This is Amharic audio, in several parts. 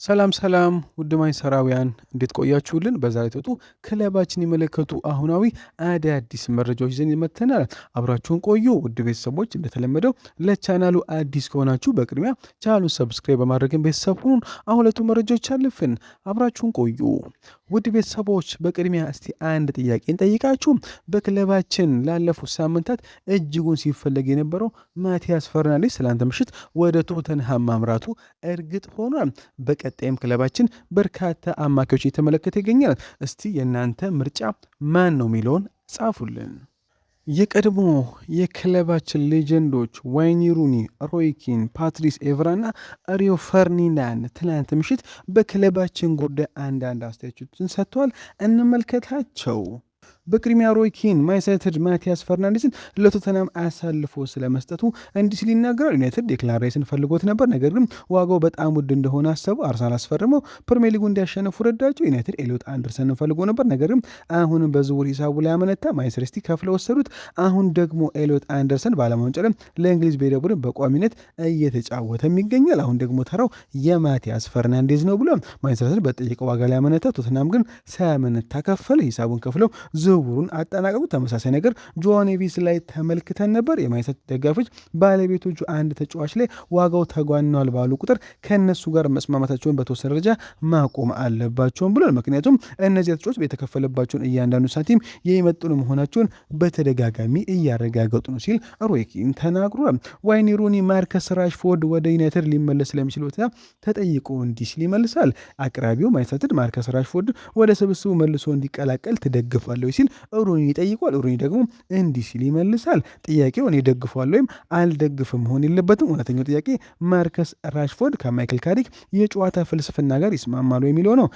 ሰላም ውድ ማይሰራውያን እንዴት ቆያችሁልን? በዛሬ ተጡ ክለባችን የመለከቱ አሁናዊ አዳዲስ መረጃዎች ይዘን መጥተናል። አብራችሁን ቆዩ ውድ ቤተሰቦች። እንደተለመደው ለቻናሉ አዲስ ከሆናችሁ በቅድሚያ ቻናሉን ሰብስክራይብ በማድረግን ቤተሰብ ሁኑን። አሁን ሁለቱ መረጃዎች አልፍን፣ አብራችሁን ቆዩ ውድ ቤተሰቦች። በቅድሚያ እስቲ አንድ ጥያቄ እንጠይቃችሁ። በክለባችን ላለፉት ሳምንታት እጅጉን ሲፈለግ የነበረው ማቲያስ ፈርናንዴዝ ትላንት ምሽት ወደ ቶተንሃም ማምራቱ እርግጥ ሆኗል። በቀጣይም ክለባችን በርካታ አማካዮች እየተመለከተ ይገኛል። እስቲ የእናንተ ምርጫ ማን ነው የሚለውን ጻፉልን። የቀድሞ የክለባችን ሌጀንዶች ዋይኒ ሩኒ፣ ሮይ ኪን፣ ፓትሪስ ኤቭራ እና ሪዮ ፈርዲናንድ ትናንት ምሽት በክለባችን ጉዳይ አንዳንድ አስተያየቶችን ሰጥተዋል። እንመልከታቸው። በቅድሚያ ሮይ ኪን ማንቸስተር ዩናይትድ ማቲያስ ፈርናንዴዝን ለቶተንሃም አሳልፎ ስለመስጠቱ እንዲህ ሲል ይናገራል። ዩናይትድ ዴክላን ራይስን ፈልጎት ነበር፣ ነገር ግን ዋጋው በጣም ውድ እንደሆነ አሰቡ። አርሰናል አስፈርመው ፕሪሚየር ሊጉ እንዲያሸነፉ ረዳቸው። ዩናይትድ ኤሊዮት አንደርሰንን ፈልጎ ነበር፣ ነገር ግን አሁንም በዝውውር ሂሳቡ ላይ አመነታ። ማንቸስተር ሲቲ ከፍለው ወሰዱት። አሁን ደግሞ ኤሊዮት አንደርሰን ባለማንጨለም ለእንግሊዝ ብሔራዊ ቡድን በቋሚነት እየተጫወተም ይገኛል። አሁን ደግሞ ተራው የማቲያስ ፈርናንዴዝ ነው ብሎ ማንቸስተር በጠየቀው ዋጋ ላይ አመነታ። ቶተንሃም ግን ሳያመነታ ከፈለ። ሂሳቡን ከፍለው ዝውውሩን አጠናቀቁ። ተመሳሳይ ነገር ጆዋን ኔቪስ ላይ ተመልክተን ነበር። የማንቸስተር ደጋፊዎች ባለቤቶቹ አንድ ተጫዋች ላይ ዋጋው ተጓኗል ባሉ ቁጥር ከነሱ ጋር መስማማታቸውን በተወሰነ ደረጃ ማቆም አለባቸውን ብሏል። ምክንያቱም እነዚህ ተጫዋች የተከፈለባቸውን እያንዳንዱ ሳንቲም የሚመጥኑ መሆናቸውን በተደጋጋሚ እያረጋገጡ ነው ሲል ሮይ ኪን ተናግሯል። ዋይኒ ሩኒ ማርከስ ራሽፎርድ ወደ ዩናይትድ ሊመለስ ስለሚችል ተጠይቆ እንዲህ ሲል ይመልሳል። አቅራቢው ማንቸስተር ማርከስ ራሽፎርድ ወደ ስብስቡ መልሶ እንዲቀላቀል ትደግፋለሁ ሲል ሩኒ ይጠይቋል። ሩኒ ደግሞ እንዲህ ሲል ይመልሳል። ጥያቄው እኔ ደግፏለሁ ወይም አልደግፍም መሆን የለበትም። እውነተኛው ጥያቄ ማርከስ ራሽፎርድ ከማይክል ካሪክ የጨዋታ ፍልስፍና ጋር ይስማማሉ የሚለው ነው።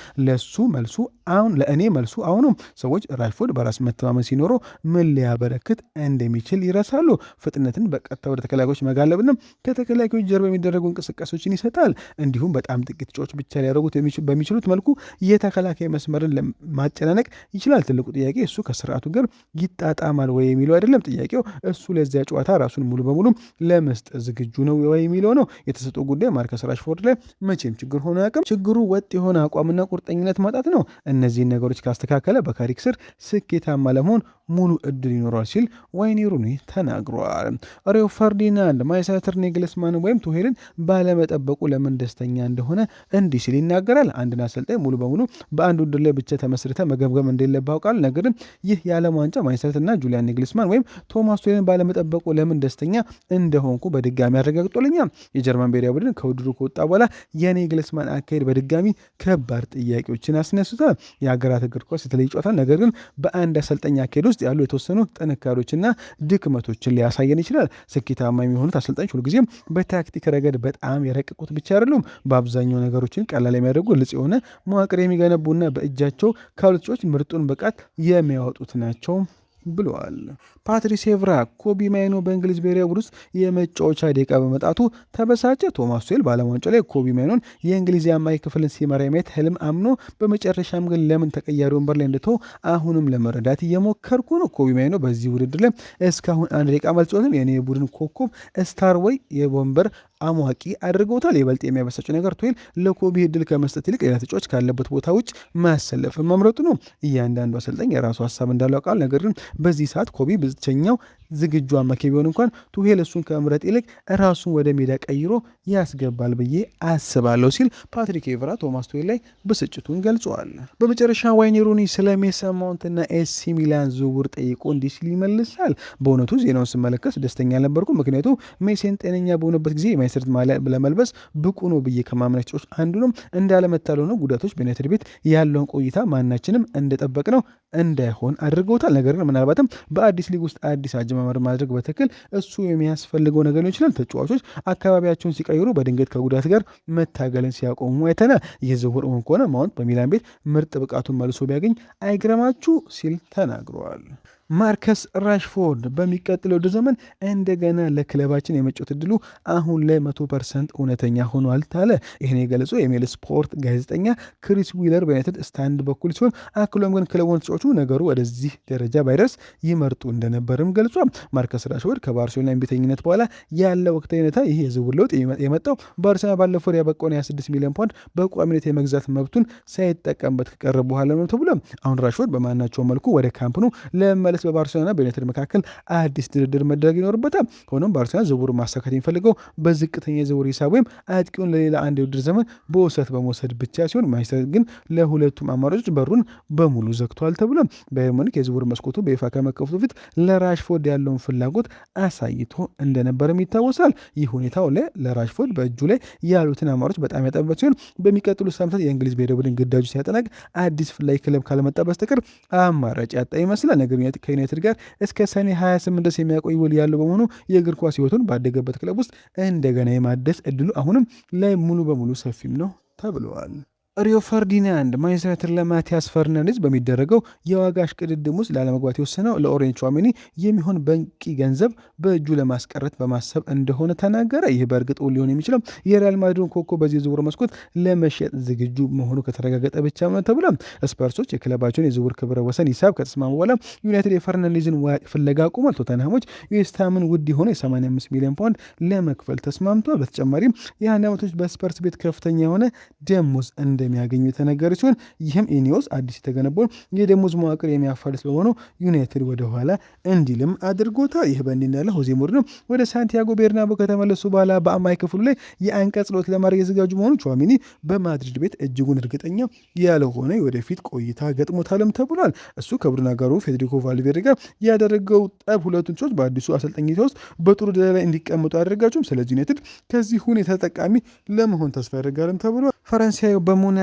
ለእኔ መልሱ አሁኑ ሰዎች ራሽፎርድ በራስ መተማመን ሲኖረው ምን ሊያበረክት እንደሚችል ይረሳሉ። ፍጥነትን በቀጥታ ወደ ተከላካዮች መጋለብና ከተከላካዮች ጀርባ የሚደረጉ እንቅስቃሴዎችን ይሰጣል። እንዲሁም በጣም ጥቂት ተጫዋቾች ብቻ ሊያደርጉት በሚችሉት መልኩ የተከላካይ መስመርን ማጨናነቅ ይችላል። ትልቁ ጥያቄ እሱ ከስርዓቱ ጋር ይጣጣማል ወይ የሚለው አይደለም። ጥያቄው እሱ ለዚያ ጨዋታ ራሱን ሙሉ በሙሉ ለመስጠት ዝግጁ ነው ወይ የሚለው ነው። የተሰጠው ጉዳይ ማርከስ ራሽፎርድ ላይ መቼም ችግር ሆኖ አያውቅም። ችግሩ ወጥ የሆነ አቋምና ቁርጠኝነት ማጣት ነው። እነዚህን ነገሮች ካስተካከለ በካሪክ ስር ስኬታማ ለመሆን ሙሉ እድል ይኖረዋል ሲል ዋይኒ ሩኒ ተናግሯል። ሪዮ ፈርዲናንድ ማንቸስተር ናግልስማን ወይም ቱሄልን ባለመጠበቁ ለምን ደስተኛ እንደሆነ እንዲህ ሲል ይናገራል። አንድን አሰልጣኝ ሙሉ በሙሉ በአንድ ውድድር ላይ ብቻ ተመስርተ መገምገም እንደሌለብህ አውቃለሁ፣ ነገር ግን ይህ የዓለም ዋንጫ ማንቸስተር እና ጁሊያን ናግልስማን ወይም ቶማስ ቱሄልን ባለመጠበቁ ለምን ደስተኛ እንደሆንኩ በድጋሚ አረጋግጦልኛል። የጀርመን ብሔራዊ ቡድን ከውድድሩ ከወጣ በኋላ የናግልስማን አካሄድ በድጋሚ ከባድ ጥያቄዎችን አስነስቷል። የሀገራት እግር ኳስ የተለየ ጨዋታ፣ ነገር ግን በአንድ አሰልጣኝ አካሄድ ውስጥ ያሉ የተወሰኑ ጥንካሬዎችና ድክመቶችን ሊያሳየን ይችላል። ስኬታማ የሚሆኑት አሰልጣኞች ሁልጊዜም በታክቲክ ረገድ በጣም የረቀቁት ብቻ አይደሉም። በአብዛኛው ነገሮችን ቀላል የሚያደርጉ ግልጽ የሆነ መዋቅር የሚገነቡና በእጃቸው ካሉ ተጫዋቾች ምርጡን ብቃት የሚያወጡት ናቸው ብለዋል። ፓትሪስ ኤቭራ ኮቢ ማይኖ በእንግሊዝ ብሔራዊ ቡድን ውስጥ የመጫወቻ ደቂቃ በመጣቱ ተበሳጨ። ቶማስ ቱሄል በዓለም ዋንጫ ላይ ኮቢ ማይኖን የእንግሊዝ የአማካይ ክፍልን ሲመራ የማየት ህልም አምኖ በመጨረሻም ግን ለምን ተቀያሪ ወንበር ላይ እንደተው አሁንም ለመረዳት እየሞከርኩ ነው። ኮቢ ማይኖ በዚህ ውድድር ላይ እስካሁን አንድ ደቂቃ አልተጫወተም። የኔ ቡድን ኮከብ ስታር ወይ የወንበር አሟቂ አድርገውታል። የበልጥ የሚያበሳጭ ነገር ቱሄል ለኮቢ እድል ከመስጠት ይልቅ ሌላ ተጫዋች ካለበት ቦታ ውጭ ማሰለፍ መምረጡ ነው። እያንዳንዱ አሰልጣኝ የራሱ ሀሳብ እንዳለው ቃል፣ ነገር ግን በዚህ ሰዓት ኮቢ ብቸኛው ዝግጁ አማካይ ቢሆን እንኳን ቱሄል እሱን ከመምረጥ ይልቅ ራሱን ወደ ሜዳ ቀይሮ ያስገባል ብዬ አስባለሁ ሲል ፓትሪክ ኤቭራ ቶማስ ቱሄል ላይ ብስጭቱን ገልጿል። በመጨረሻ ዋይኒ ሩኒ ስለ ሜሰን ማውንትና ኤሲ ሚላን ዝውውር ጠይቆ እንዲህ ሲል ይመልሳል። በእውነቱ ዜናውን ስመለከት ደስተኛ አልነበርኩም፣ ምክንያቱም ሜሴን ጤነኛ በሆነበት ጊዜ የማንቸስተር ማሊያ ለመልበስ ብቁ ነው ብዬ ከማምናቸው አንዱ ነው። እንዳለመታለው ነው ጉዳቶች በዩናይትድ ቤት ያለውን ቆይታ ማናችንም እንደጠበቅነው እንዳይሆን አድርገውታል። ነገር ግን ምናልባትም በአዲስ ሊግ ውስጥ አዲስ አጀማመር ማድረግ በትክክል እሱ የሚያስፈልገው ነገር ሊሆን ይችላል። ተጫዋቾች አካባቢያቸውን ሲቀይሩ በድንገት ከጉዳት ጋር መታገልን ሲያቆሙ አይተናል። ይህ ዝውውር ከሆነ ማውንት በሚላን ቤት ምርጥ ብቃቱን መልሶ ቢያገኝ አይግረማችሁ ሲል ተናግረዋል። ማርከስ ራሽፎርድ በሚቀጥለው ዘመን እንደገና ለክለባችን የመጫወት እድሉ አሁን ላይ 100% እውነተኛ ሆኗል ታለ። ይህን የገለጸው የሜል ስፖርት ጋዜጠኛ ክሪስ ዊለር በዩናይትድ ስታንድ በኩል ሲሆን አክሎም ግን ክለቡን ተጫዋቹ ነገሩ ወደዚህ ደረጃ ባይደርስ ይመርጡ እንደነበርም ገልጿል። ማርከስ ራሽፎርድ ከባርሴሎና እምቢተኝነት በኋላ ያለ ወቅታዊ ሁኔታ ይህ የዝውውር ለውጥ የመጣው ባርሴሎና ባለፈው ያበቃውን 26 ሚሊዮን ፓውንድ በቋሚነት የመግዛት መብቱን ሳይጠቀምበት ከቀረ በኋላ ነው ተብሎ አሁን ራሽፎርድ በማናቸው መልኩ ወደ ካምፕ ኑ ለመመለስ በባርሴሎና በዩናይትድ መካከል አዲስ ድርድር መደረግ ይኖርበታል። ሆኖም ባርሴሎና ዝውውር ማሳካት የሚፈልገው በዝቅተኛ የዝውውር ሂሳብ ወይም አጥቂውን ለሌላ አንድ የውድድር ዘመን በውሰት በመውሰድ ብቻ ሲሆን ማንቸስተር ግን ለሁለቱም አማራጮች በሩን በሙሉ ዘግቷል ተብሎ ባየር ሙኒክ የዝውውር መስኮቱ በይፋ ከመከፈቱ በፊት ለራሽፎርድ ያለውን ፍላጎት አሳይቶ እንደነበርም ይታወሳል። ይህ ሁኔታው ለራሽፎርድ በእጁ ላይ ያሉትን አማራጮች በጣም ያጠበበት ሲሆን በሚቀጥሉ ሳምንታት የእንግሊዝ ብሔራዊ ቡድን ግዳጁ ሲያጠናቅ አዲስ ፍላይ ክለብ ካለመጣ በስተቀር አማራጭ ያጣ ይመስላል። ነገር ከዩናይትድ ጋር እስከ ሰኔ 28 ድረስ የሚያቆይ ውል ያለው በመሆኑ የእግር ኳስ ህይወቱን ባደገበት ክለብ ውስጥ እንደገና የማደስ እድሉ አሁንም ላይ ሙሉ በሙሉ ሰፊም ነው ተብለዋል። ሪዮ ፈርዲናንድ ማንቸስተር ዩናይትድ ለማቲያስ ፈርናንዴዝ በሚደረገው የዋጋ እሽቅድድም ውስጥ ላለመግባት የወሰነው ለኦሬንጅ ቹዋሜኒ የሚሆን በቂ ገንዘብ በእጁ ለማስቀረት በማሰብ እንደሆነ ተናገረ። ይህ በእርግጥ ሊሆን የሚችለው የሪያል ማድሪድን ኮከብ በዚህ ዝውውር መስኮት ለመሸጥ ዝግጁ መሆኑ ከተረጋገጠ ብቻ ነው ተብሏል። ስፐርሶች የክለባቸውን የዝውውር ክብረ ወሰን ሂሳብ ከተስማሙ በኋላ ዩናይትድ የፈርናንዴዝን ፍለጋ ቆሟል። ቶተንሃሞች የዌስትሃምን ውድ የሆነ የ85 ሚሊዮን ፓውንድ ለመክፈል ተስማምቷል። በተጨማሪም የ21 ዓመቶች በስፐርስ ቤት ከፍተኛ የሆነ ደሞዝ እንደሚያገኙ የተነገረ ሲሆን ይህም ኢኒዮስ አዲስ የተገነባውን የደሞዝ መዋቅር የሚያፋልስ በሆነው ዩናይትድ ወደኋላ እንዲልም አድርጎታል። ይህ በእንዲህ እንዳለ ሆዜ ሞሪኒዮ ወደ ሳንቲያጎ ቤርናቦ ከተመለሱ በኋላ በአማካይ ክፍሉ ላይ የአንቀጽ ለውጥ ለማድረግ የዘጋጁ መሆኑ ቹዋሜኒ በማድሪድ ቤት እጅጉን እርግጠኛ ያልሆነ ወደፊት ቆይታ ገጥሞታልም ተብሏል። እሱ ከቡድን አጋሩ ፌዴሪኮ ቫልቬርዴ ጋር ያደረገው ጠብ ሁለቱን ሰዎች በአዲሱ አሰልጣኝ ውስጥ በጥሩ ደረጃ ላይ እንዲቀመጡ አያደርጋቸውም። ስለዚህ ዩናይትድ ከዚህ ሁኔታ ተጠቃሚ ለመሆን ተስፋ ያደርጋልም ተብሏል። ፈረንሳዩ በሞናኮ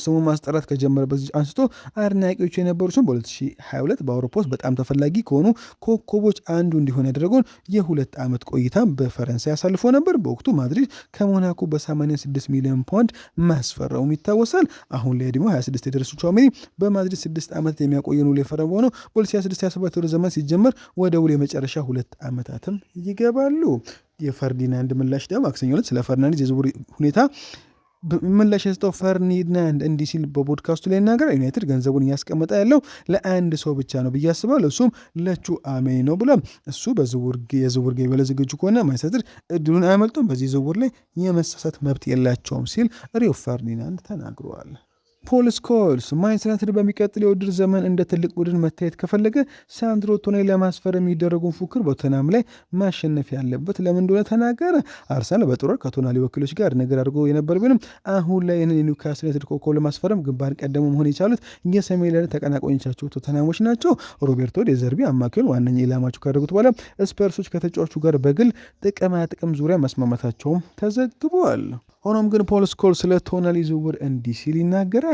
ስሙ ማስጠራት ከጀመረበት አንስቶ አድናቂዎች የነበሩ ሲሆን በ2022 በአውሮፓ ውስጥ በጣም ተፈላጊ ከሆኑ ኮከቦች አንዱ እንዲሆን ያደረገውን የ2 ዓመት ቆይታ በፈረንሳይ አሳልፎ ነበር። በወቅቱ ማድሪድ ከሞናኮ በ86 ሚሊዮን ፓውንድ ማስፈረሙም ይታወሳል። አሁን ላይ ደግሞ 26 የደረሱ ቹዋሜኒ በማድሪድ 6 ዓመት የሚያቆየን ውል የፈረሙ ሆነው በ2026/27 ወደ ዘመን ሲጀመር ወደ ውል የመጨረሻ 2 ዓመታትም ይገባሉ። የፈርዲናንድ ምላሽ ደግሞ ማክሰኞ ዕለት ስለ ፈርናንዴዝ የዝውውር ሁኔታ ምላሽ የሰጠው ፈርዲናንድ እንዲህ ሲል በፖድካስቱ ላይ ይናገራል። ዩናይትድ ገንዘቡን እያስቀመጠ ያለው ለአንድ ሰው ብቻ ነው ብዬ አስባለሁ፣ እሱም ለቹዋሜኒ ነው ብሏል። እሱ የዝውውር ገበያ ላይ ዝግጁ ከሆነ ማንቸስተር እድሉን አያመልጡም፣ በዚህ ዝውውር ላይ የመሳሳት መብት የላቸውም ሲል ሪዮ ፈርዲናንድ ተናግረዋል። ፖል ስኮልስ ማንቸስተር ዩናይትድ በሚቀጥል የውድድር ዘመን እንደ ትልቅ ቡድን መታየት ከፈለገ ሳንድሮ ቶናሊ ለማስፈር የሚደረጉን ፉክር በቶተንሃም ላይ ማሸነፍ ያለበት ለምን እንደሆነ ተናገረ። አርሰናል በጥሩ ከቶናሊ ወኪሎች ጋር ነገር አድርጎ የነበር ቢሆንም አሁን ላይ የኒውካስል ዩናይትድ ኮከብ ለማስፈረም ግንባር ቀደሙ መሆን የቻሉት የሰሜን ለንደን ተቀናቃኞቻቸው ቶተንሃሞች ናቸው። ሮቤርቶ ዴዘርቢ አማካዩን ዋነኛ ኢላማቸው ካደረጉት በኋላ ስፐርሶች ከተጫዋቹ ጋር በግል ጥቅም ዙሪያ መስማማታቸውም ተዘግቧል። ሆኖም ግን ፖል ስኮልስ ስለ ቶናሊ ዝውውር እንዲህ ሲል ይናገራል።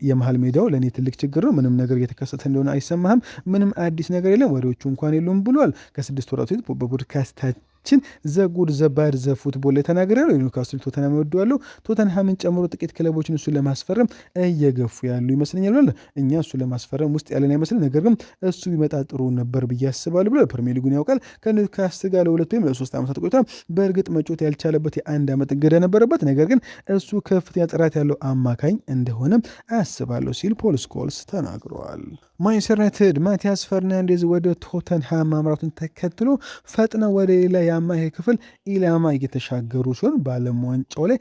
የመሃል ሜዳው ለእኔ ትልቅ ችግር ነው። ምንም ነገር እየተከሰተ እንደሆነ አይሰማህም። ምንም አዲስ ነገር የለም። ወሬዎቹ እንኳን የሉም ብሏል። ከ6 ወራት በፊት በፖድካስታችን ዘጉድ ዘባድ ዘፉትቦል ላይ ተናግረው ኒውካስል ቶተንሃም ይወደዋሉ። ቶተንሃምን ጨምሮ ጥቂት ክለቦችን እሱን ለማስፈረም እየገፉ ያሉ ይመስለኛል ብሏል። እኛ እሱን ለማስፈረም ውስጥ ያለን አይመስል፣ ነገር ግን እሱ ቢመጣ ጥሩ ነበር ብዬ አስባለሁ ብሏል። ፕሪሚየር ሊጉን ያውቃል። ከኒውካስል ጋር ለ2 ወይም ለ3 ዓመታት ቆይታ በእርግጥ መጮት ያልቻለበት የ1 ዓመት እገዳ ነበረበት፣ ነገር ግን እሱ ከፍተኛ ጥራት ያለው አማካኝ እንደሆነ አስባለሁ ሲል ፖል ስኮልስ ተናግረዋል። ማንቸስተር ዩናይትድ ማቲያስ ፈርናንዴዝ ወደ ቶተንሃም ማምራቱን ተከትሎ ፈጥነው ወደ ሌላ የአማካይ ክፍል ኢላማ እየተሻገሩ ሲሆን በዓለም ዋንጫው ላይ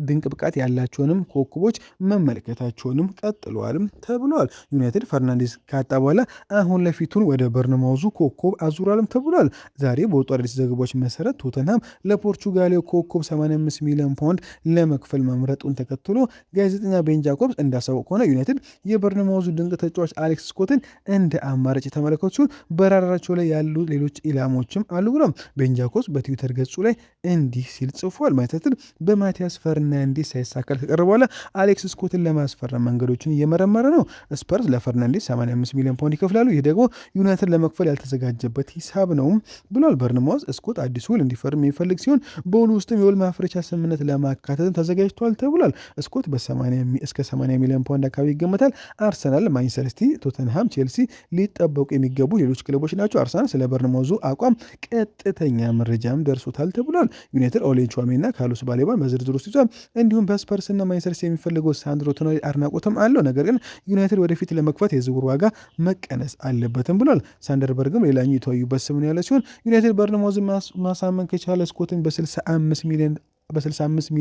ድንቅ ብቃት ያላቸውንም ኮከቦች መመልከታቸውንም ቀጥለዋልም ተብሏል። ዩናይትድ ፈርናንዴዝ ካጣ በኋላ አሁን ለፊቱን ወደ በርነማውዙ ኮከብ አዙሯልም ተብሏል። ዛሬ በወጡ አዲስ ዘገባዎች መሰረት ቶተንሃም ለፖርቹጋሌው ኮከብ 85 ሚሊዮን ፓውንድ ለመክፈል መምረጡን ተከትሎ ጋዜጠኛ ቤን ጃኮብስ እንዳሳወቅ ከሆነ ዩናይትድ የበርነማውዙ ድንቅ ተጫዋች አሌክስ ስኮትን እንደ አማራጭ የተመለከቱ ሲሆን በራራቸው ላይ ያሉ ሌሎች ኢላማዎችም አሉ ብሏል። ቤን ጃኮብስ በትዊተር ገጹ ላይ እንዲህ ሲል ጽፏል። ዩናይትድ በማቲያስ ፈርናንዴዝ ሳይሳካል ከቀረ በኋላ አሌክስ ስኮትን ለማስፈረም መንገዶችን እየመረመረ ነው። ስፐርስ ለፈርናንዴዝ 85 ሚሊዮን ፓውንድ ይከፍላሉ። ይህ ደግሞ ዩናይትድ ለመክፈል ያልተዘጋጀበት ሂሳብ ነው ብሏል። በርንማውዝ ስኮት አዲስ ውል እንዲፈርም የሚፈልግ ሲሆን በውሉ ውስጥም የውል ማፍረቻ ስምምነት ለማካተትም ተዘጋጅቷል ተብሏል። ስኮት እስከ 80 ሚሊዮን ፓውንድ አካባቢ ይገመታል። አርሰናል፣ ማንቸስተር ሲቲ፣ ቶተንሃም፣ ቼልሲ ሊጠበቁ የሚገቡ ሌሎች ክለቦች ናቸው። አርሰናል ስለ በርንማውዙ አቋም ቀጥተኛ ሐሰተኛ መረጃም ደርሶታል ተብሏል። ዩናይትድ ኦሌ ቹዋሜኒና ካርሎስ ባሌባን በዝርዝር ውስጥ ይዟል። እንዲሁም በስፐርስና ማንቸስተር ሲቲ የሚፈልገው ሳንድሮ ቶናሊ አድናቆትም አለው። ነገር ግን ዩናይትድ ወደፊት ለመግፋት የዝውውር ዋጋ መቀነስ አለበትም ብሏል። ሳንደርበርግም ሌላኛው የተወዩበት ስም ያለ ሲሆን ዩናይትድ በርንማውዝን ማሳመን ከቻለ ስኮትን በ65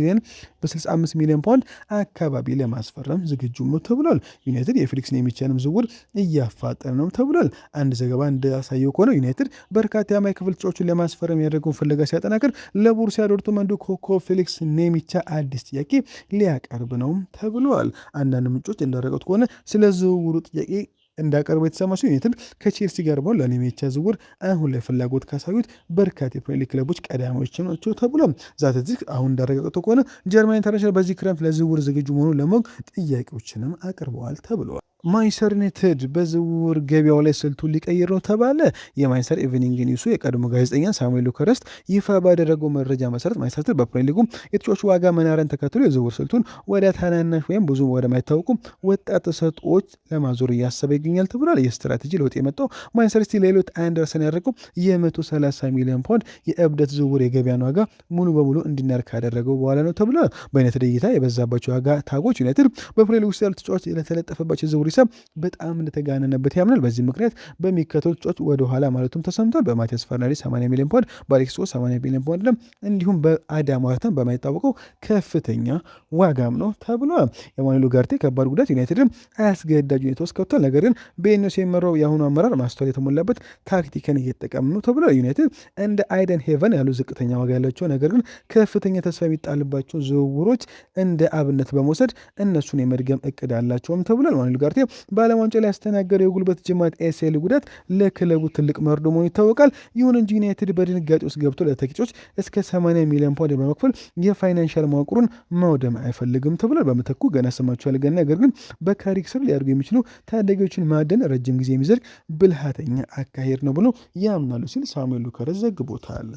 ሚሊዮን ፓውንድ አካባቢ ለማስፈረም ዝግጁ ነው ተብሏል። ዩናይትድ የፌሊክስ ኔሚቻንም ዝውውር እያፋጠነ ነው ተብሏል። አንድ ዘገባ እንዳሳየው ከሆነ ዩናይትድ በርካታ የማይ ክፍል ተጫዋቾችን ለማስፈረም ያደረገውን ፍለጋ ሲያጠናክር ለቦሩሲያ ዶርትመንዱ ኮከብ ፌሊክስ ኔሚቻ አዲስ ጥያቄ ሊያቀርብ ነው ተብሏል። አንዳንድ ምንጮች እንዳረቀት ከሆነ ስለ ዝውውሩ ጥያቄ እንዳቀርበው የተሰማ ሲሆን ዩናይትድ ከቼልሲ ጋር በሆን ለኔሜቻ ዝውውር አሁን ላይ ፍላጎት ካሳዩት በርካታ የፕሪሚየር ሊግ ክለቦች ቀዳሚዎች ናቸው ተብሏል። ዛተዚህ አሁን እንዳረጋገጠው ከሆነ ጀርመን ኢንተርናሽናል በዚህ ክረምት ለዝውውር ዝግጁ መሆኑን ለማወቅ ጥያቄዎችንም አቅርበዋል ተብሏል። ማንቸስተር ዩናይትድ በዝውውር ገበያው ላይ ስልቱን ሊቀይር ነው ተባለ። የማንቸስተር ኢቭኒንግ ኒውሱ የቀድሞ ጋዜጠኛ ሳሙኤል ሉከረስት ይፋ ባደረገው መረጃ መሰረት ማንቸስተር በፕሪሚየር ሊጉ የተጫዋቹ ዋጋ መናርን ተከትሎ የዝውውር ስልቱን ወደ ታናናሽ ወይም ብዙ ወደማይታወቁ ወጣት ተሰጥኦዎች ለማዞር እያሰበ ይገኛል ተብሏል። የስትራቴጂ ለውጥ የመጣው ማንቸስተር ሲቲ ለኤሊዮት አንደርሰን ያደረገው የ130 ሚሊዮን ፓውንድ የእብደት ዝውውር የገበያን ዋጋ ሙሉ በሙሉ እንዲናር ካደረገው በኋላ ነው ተብሏል። በዩናይትድ እይታ የበዛባቸው ዋጋ ታጎች ዩናይትድ በፕሪሚየር ሊግ ውስጥ ያሉ ተጫዋች ለተለጠፈባቸው ዝውውር ሂሳብ በጣም እንደተጋነነበት ያምናል። በዚህ ምክንያት በሚከተሉ ተጫዋች ወደ ኋላ ማለቱም ተሰምቷል። በማቲያስ ፈርናንዴዝ 80 ሚሊዮን ፓውንድ፣ በአሌክስ ስኮት 80 ሚሊዮን ፓውንድ እንዲሁም በአዳም ዋርተን በማይታወቀው ከፍተኛ ዋጋም ነው ተብሏል። የማኑኤል ኡጋርቴ ከባድ ጉዳት ዩናይትድን አያስገዳጅ ሁኔታ ውስጥ ከብቷል። ነገር ግን በኤንዮስ የሚመራው የአሁኑ አመራር ማስተዋል የተሞላበት ታክቲክን እየተጠቀሙ ነው ተብሏል። ዩናይትድ እንደ አይደን ሄቨን ያሉ ዝቅተኛ ዋጋ ያላቸው ነገር ግን ከፍተኛ ተስፋ የሚጣልባቸው ዝውውሮች እንደ አብነት በመውሰድ እነሱን የመድገም እቅድ አላቸውም ተብሏል። ማኑኤል ኡጋርቴ በዓለም ዋንጫ ላይ ያስተናገደው የጉልበት ጅማት ኤሲኤል ጉዳት ለክለቡ ትልቅ መርዶ መሆኑ ይታወቃል። ይሁን እንጂ ዩናይትድ በድንጋጤ ውስጥ ገብቶ ለተጫዋቾች እስከ 80 ሚሊዮን ፓውንድ በመክፈል የፋይናንሻል መዋቅሩን ማውደም አይፈልግም ተብሏል። በምትኩ ገና ስማቸው ያልገና ነገር ግን በካሪክ ስር ሊያደርጉ የሚችሉ ታዳጊዎችን ማደን ረጅም ጊዜ የሚዘልቅ ብልሃተኛ አካሄድ ነው ብሎ ያምናሉ ሲል ሳሙኤል ሉከረስ ዘግቦታል።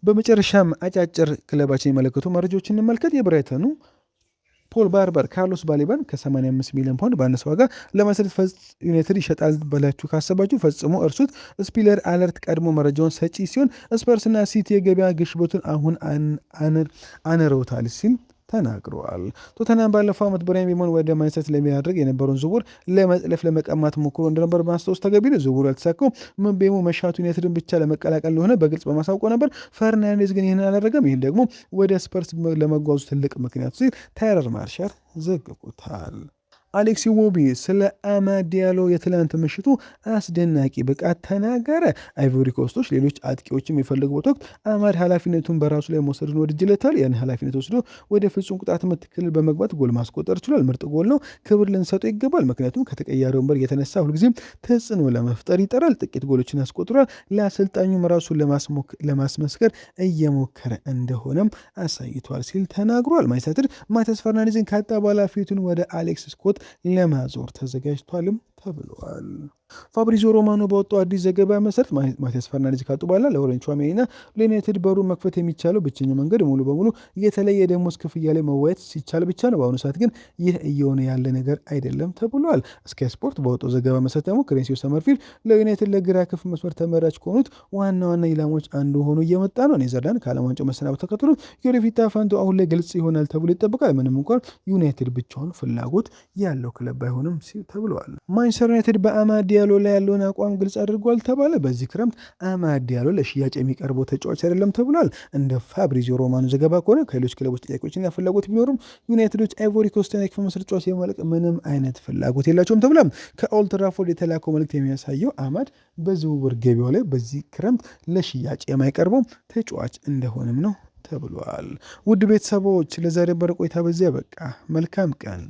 በመጨረሻም አጫጭር ክለባችን የመለከቱ መረጃዎች እንመልከት። የብራይተኑ ፖል ባርበር ካርሎስ ባሌባን ከ85 ሚሊዮን ፓውንድ ባነሰ ዋጋ ለማንቸስተር ዩናይትድ ይሸጣል ብላችሁ ካሰባችሁ ፈጽሞ እርሱት። ስፒለር አለርት ቀድሞ መረጃውን ሰጪ ሲሆን ስፐርስና ሲቲ የገበያ ግሽበቱን አሁን አነረውታል ሲል ተናግረዋል። ቶተንሃም ባለፈው ዓመት ብራያን ቤሞን ወደ ማንቸስተር ለሚያደርግ የነበረውን ዝውውር ለመጥለፍ ለመቀማት ሞክሮ እንደነበር ማስታወስ ተገቢ ነው። ዝውውሩ ያልተሳካው ቤሞ መሻቱ ዩናይትድን ብቻ ለመቀላቀል እንደሆነ በግልጽ በማሳውቀው ነበር። ፈርናንዴዝ ግን ይህን አላደረገም። ይህን ደግሞ ወደ ስፐርስ ለመጓዙ ትልቅ ምክንያቱ ሲል ታይለር ማርሻል ዘግቦታል። አሌክሲ ዎቢ ስለ አማድ ዲያሎ የትላንት ምሽቱ አስደናቂ ብቃት ተናገረ። አይቮሪ ኮስቶች ሌሎች አጥቂዎችም የሚፈልጉበት ወቅት አማድ ኃላፊነቱን በራሱ ላይ መውሰድን ወድጅለታል። ያን ኃላፊነት ወስዶ ወደ ፍጹም ቅጣት ምት ክልል በመግባት ጎል ማስቆጠር ችሏል። ምርጥ ጎል ነው፣ ክብር ልንሰጠው ይገባል። ምክንያቱም ከተቀያሪ ወንበር የተነሳ ሁልጊዜም ተጽዕኖ ለመፍጠር ይጠራል። ጥቂት ጎሎችን አስቆጥሯል። ለአሰልጣኙም ራሱን ለማስመስከር እየሞከረ እንደሆነም አሳይቷል ሲል ተናግሯል። ማንቸስተር ማቲያስ ፈርናንዴዝን ካጣ በኋላ ፊቱን ወደ አሌክስ ስኮት ለማዞር ተዘጋጅቷልም ተብሏል። ፋብሪዚዮ ሮማኖ በወጣው አዲስ ዘገባ መሰረት ማቲያስ ፈርናንዴዝ ካጡ በኋላ ለኦሬንጅ ቹዋሜኒና ለዩናይትድ በሩን መክፈት የሚቻለው ብቸኛው መንገድ ሙሉ በሙሉ የተለየ ደሞዝ ክፍያ ላይ መወያየት ሲቻል ብቻ ነው። በአሁኑ ሰዓት ግን ይህ እየሆነ ያለ ነገር አይደለም ተብሏል። ስካይ ስፖርት በወጣው ዘገባ መሰረት ደግሞ ክሬንሲዮ ሰመርፊልድ ለዩናይትድ ለግራ ክንፍ መስመር ተመራጭ ከሆኑት ዋና ኢላማዎች አንዱ ሆኖ እየመጣ ነው። ኔዘርላንድ ከዓለም ዋንጫው መሰናበት ተከትሎ የወደፊት ፈንቱ አሁን ላይ ግልጽ ይሆናል ተብሎ ይጠበቃል። ምንም እንኳን ዩናይትድ ብቻውን ፍላጎት ያለው ክለብ አይሆንም ተብሏል። ማንቸስተር ዩናይትድ በአማድ ዲያሎ ላይ ያለውን አቋም ግልጽ አድርጓል ተባለ። በዚህ ክረምት አማድ ዲያሎ ለሽያጭ የሚቀርበው ተጫዋች አይደለም ተብሏል። እንደ ፋብሪዚዮ ሮማኖ ዘገባ ከሆነ ከሌሎች ክለቦች ጥያቄዎችና ፍላጎት ቢኖሩም ዩናይትዶች አይቮሪ ኮስትን የክፍ መስር ተጫዋች የማለቅ ምንም አይነት ፍላጎት የላቸውም ተብሏል። ከኦልድ ትራፎርድ የተላከው መልእክት የሚያሳየው አማድ በዝውውር ገቢያው ላይ በዚህ ክረምት ለሽያጭ የማይቀርበው ተጫዋች እንደሆነም ነው ተብሏል። ውድ ቤተሰቦች ለዛሬ በረ ቆይታ በዚያ በቃ። መልካም ቀን